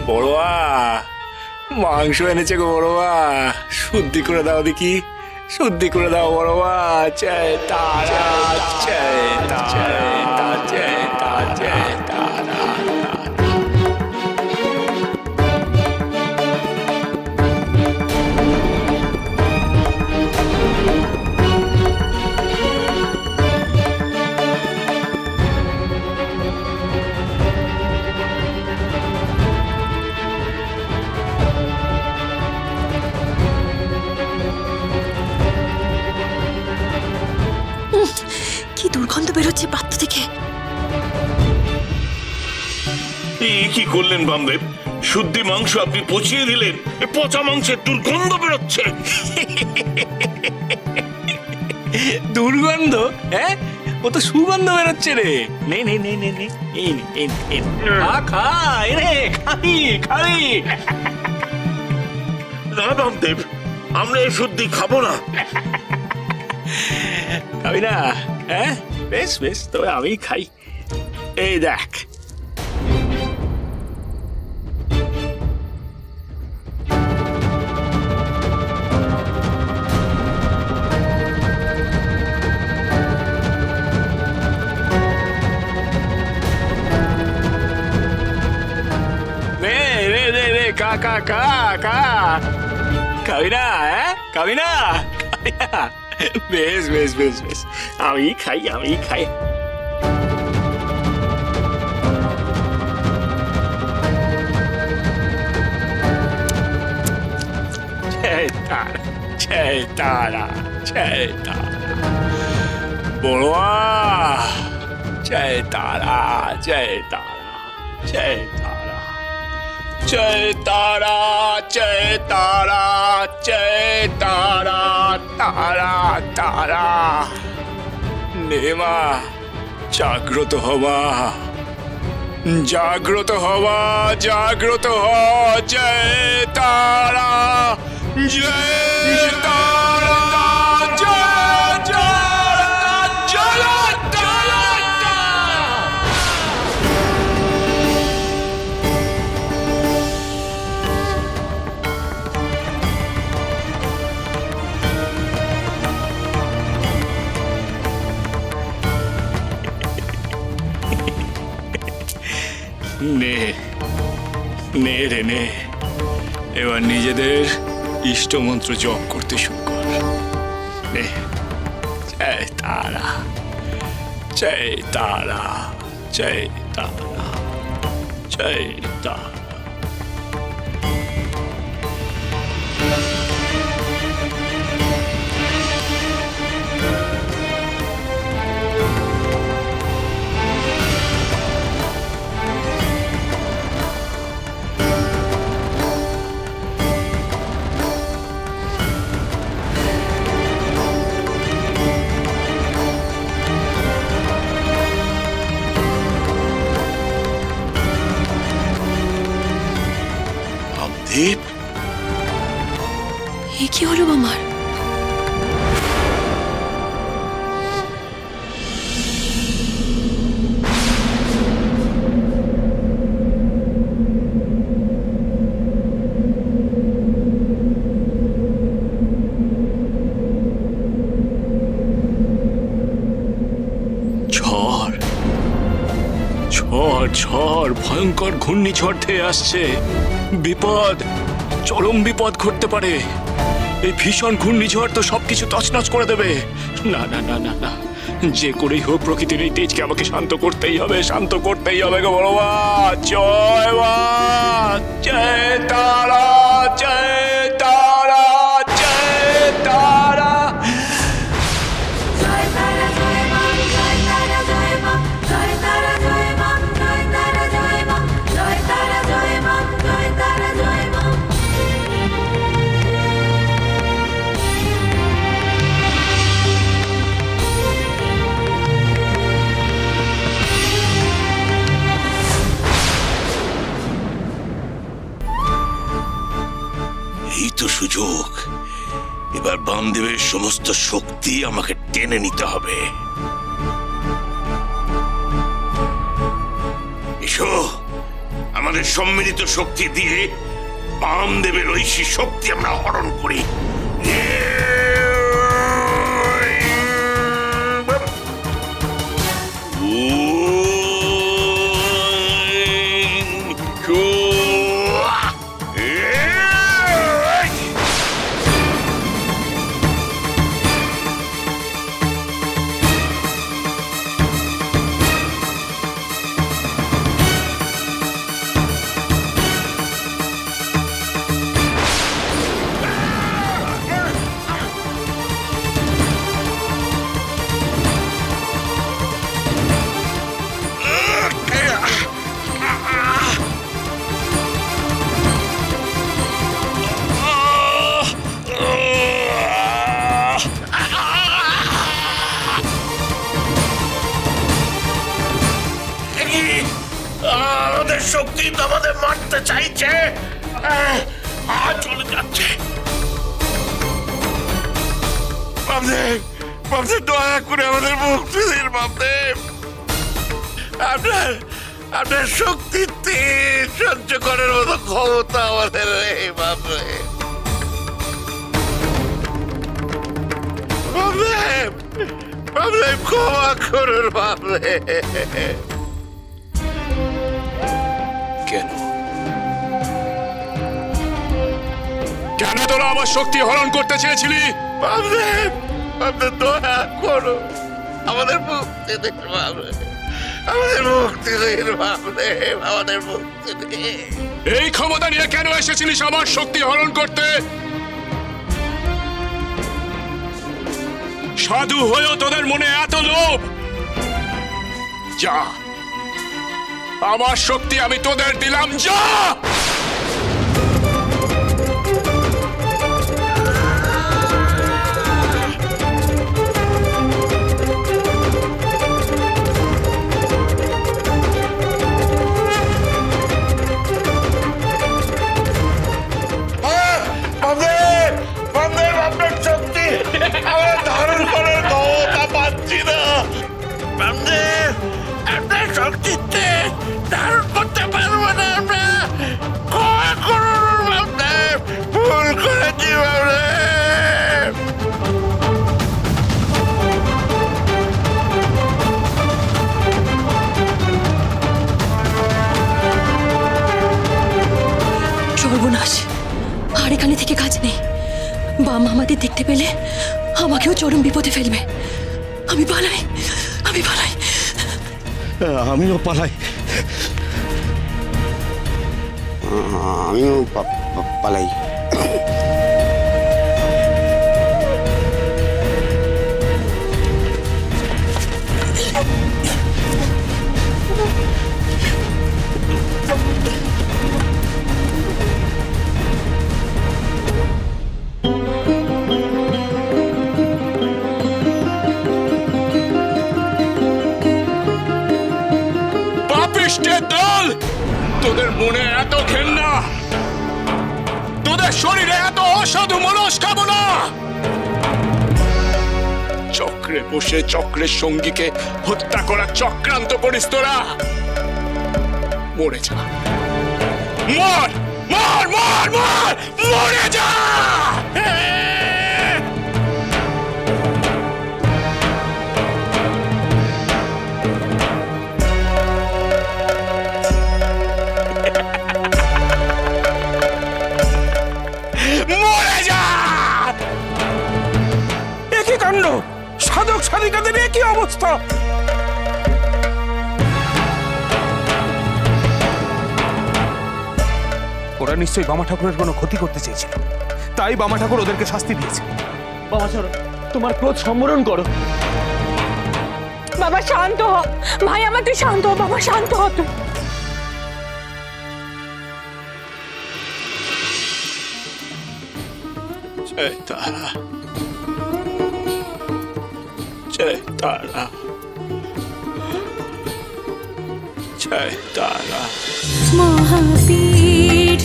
বড়োয়া মাংস এনেছে গো বড়োয়া, শুদ্ধি করে দাও দেখি, শুদ্ধি করে দাও বড়োয়া। জয় তারা, জয় তারা, জয় তারা, জয় তারা। কি দুর্গন্ধ বেরোচ্ছে পাত্র থেকে। কি করলেন বামদেব? শুদ্ধি মাংস আপনি পচিয়ে দিলেন, পচা মাংসের দুর্গন্ধ বেরোচ্ছে। দুর্গন্ধ? হ্যাঁ, ও তো সুগন্ধ বেরোচ্ছে রে। নে নে নে নে নে, খা রে, খাবি খাবি। না বামদেব, আমরা এই শুদ্ধি খাবো না। খাবি না? হ্যাঁ বেশ বেশ, তবে আমি খাই। এই দেখ, কা কা কা কা। খাবি না? হ্যাঁ খাবি না? বেশ বেশ বেশ বেশ, আমি খাই আমি খাই। জয় তারা, জয় তারা, জয় তারা। বড়োয়া জয় তারা, জয় তারা, জয় তারা, জয় তারা, জয় তারা, জয় তারা, তারা তারা। নেমা জাগ্রত হওয়া, জাগ্রত হওয়া, জাগ্রত হ। জয় তারা, জয় তারা, জয় জয় জয় তারা। নে নে রে নে, এবার নিজেদের ইষ্টমন্ত্র জপ করতে শুরু কর। নে, জয় তারা, জয় তারা, জয় তারা, জয় তারা। দেব, এ কি হলো আমার? ঝড় ঝড় ঝড়, ভয়ঙ্কর ঘূর্ণিঝড় ধেয়ে আসছে। বিপদ, চরম বিপদ ঘটতে পারে। এই ভীষণ ঘূর্ণিঝড় তো সবকিছু তছনছ করে দেবে। না না না না না, যে করেই হোক প্রকৃতির এই তেজকে আমাকে শান্ত করতেই হবে, শান্ত করতেই হবে গো বড়োয়া। জয় মা, জয় তারা, জয় তারা, জয় তারা। এই তো সুযোগ। এবার বামদেবের সমস্ত শক্তি আমাকে টেনে নিতে হবে। এসো, আমাদের সম্মিলিত শক্তি দিয়ে বামদেবের ঐশী শক্তি আমরা হরণ করি। আমাদের শক্তি তো আমাদের মারতে চাইছে, চলে যাচ্ছে। বামদেব, বামদেব দয়া করে আমাদের মুক্তি দিন বামদেব। আপনার শক্তির তীর সহ্য করার মতো ক্ষমতা আমাদের নেই বামদেব। বামদেব, বামদেব ক্ষমা করুন বামদেব। কেন কেন তোরা আমার শক্তি হরণ করতে চেয়েছিলি? বামদেব, বামদেব দয়া করো, আমাদের মুক্তি দিন বামদেব, আমাদের মুক্তি দিন বামদেব, আমাদের মুক্তি দিন। এই ক্ষমতা নিয়ে কেন এসেছিলিস আমার শক্তি হরণ করতে? সাধু হয়েও তোদের মনে এত লোভ? যা, আমার শক্তি আমি তোদের দিলাম, যা। আপনার শক্তি আমরা ধারণ করার ক্ষমতা পাচ্ছি না বামদেব, আপনার শক্তিতে ধারণ করতে পারবো না আমরা। ক্ষমা করুন বামদেব, ভুল করেছি বামদেব। সর্বনাশ, আর এখানে থেকে কাজ নেই। বাম আমাদের দেখতে পেলে আমাকেও চরম বিপদে ফেলবে। আমি পালাই, আমি পালাই। আমিও পালাই, আমিও পালাই। দল, তোদের মনে এত ঘেন্না, তোদের শরীরে এত অসাধু মনস্কামনা, চক্রে বসে চক্রের সঙ্গীকে হত্যা করার চক্রান্ত করিস তোরা। মরে যা, মর মর মর মর, মরে যা। সাধক সাধিকাদের একই অবস্থা। ওরা নিশ্চয়ই বামা ঠাকুরের কোনো ক্ষতি করতে চেয়েছিল, তাই বামা ঠাকুর ওদেরকে শাস্তি দিয়েছে। বাবা চলো, তোমার ক্রোধ সম্বরণ করো। বাবা শান্ত হ, ভাই আমার তুই শান্ত হ, বাবা শান্ত হ তুই। জয় তারা, জয় তারা, জয় তারা। মহাপীঠ